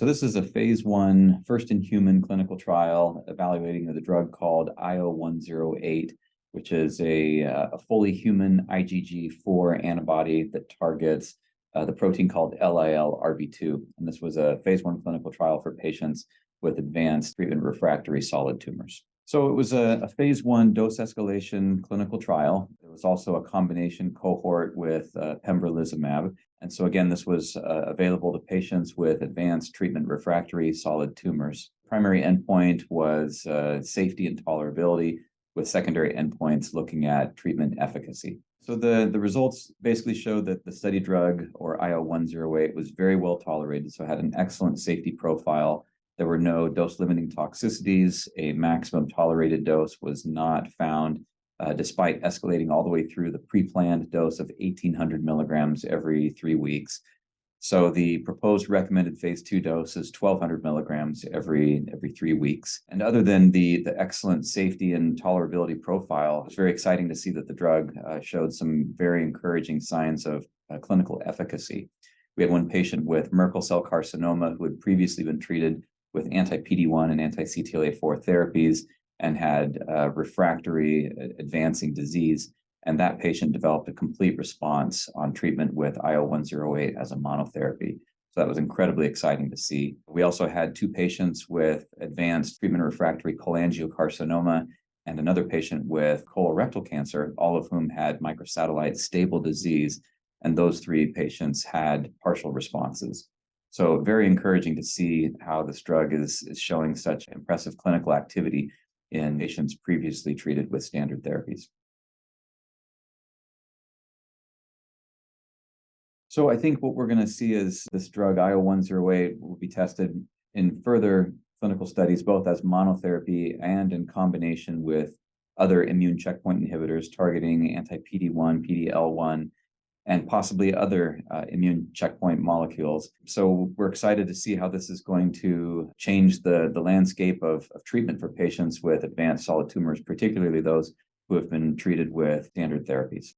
So this is a phase 1, first-in-human clinical trial evaluating the drug called IO-108, which is a fully human IgG4 antibody that targets the protein called LIL-RB2. And this was a phase 1 clinical trial for patients with advanced treatment-refractory solid tumors. So it was a phase 1 dose escalation clinical trial. There was also a combination cohort with pembrolizumab. And so again, this was available to patients with advanced treatment-refractory solid tumors. Primary endpoint was safety and tolerability, with secondary endpoints looking at treatment efficacy. So the results basically showed that the study drug, or IO-108, was very well tolerated, so it had an excellent safety profile. There were no dose-limiting toxicities. A maximum tolerated dose was not found, despite escalating all the way through the pre-planned dose of 1,800 milligrams every 3 weeks. So the proposed recommended phase 2 dose is 1,200 milligrams every 3 weeks. And other than the excellent safety and tolerability profile, it's very exciting to see that the drug showed some very encouraging signs of clinical efficacy. We had one patient with Merkel cell carcinoma who had previously been treated with anti-PD-1 and anti-CTLA-4 therapies and had refractory advancing disease. And that patient developed a complete response on treatment with IO-108 as a monotherapy. So that was incredibly exciting to see. We also had 2 patients with advanced treatment-refractory cholangiocarcinoma and another patient with colorectal cancer, all of whom had microsatellite stable disease. And those 3 patients had partial responses. So very encouraging to see how this drug is showing such impressive clinical activity in patients previously treated with standard therapies. So I think what we're going to see is this drug IO-108 will be tested in further clinical studies, both as monotherapy and in combination with other immune checkpoint inhibitors targeting anti-PD-1, PD-L1, and possibly other immune checkpoint molecules. So we're excited to see how this is going to change the landscape of treatment for patients with advanced solid tumors, particularly those who have been treated with standard therapies.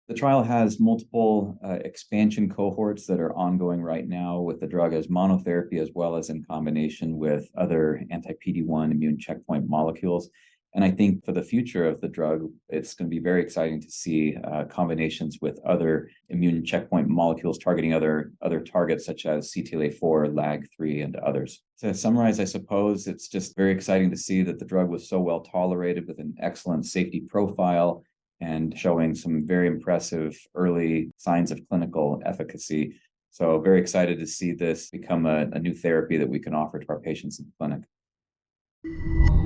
The trial has multiple expansion cohorts that are ongoing right now with the drug as monotherapy as well as in combination with other anti-PD-1 immune checkpoint molecules. And I think for the future of the drug, it's going to be very exciting to see combinations with other immune checkpoint molecules targeting other targets such as CTLA-4, LAG-3, and others. To summarize, I suppose it's just very exciting to see that the drug was so well tolerated with an excellent safety profile and showing some very impressive early signs of clinical efficacy. So very excited to see this become a new therapy that we can offer to our patients in the clinic.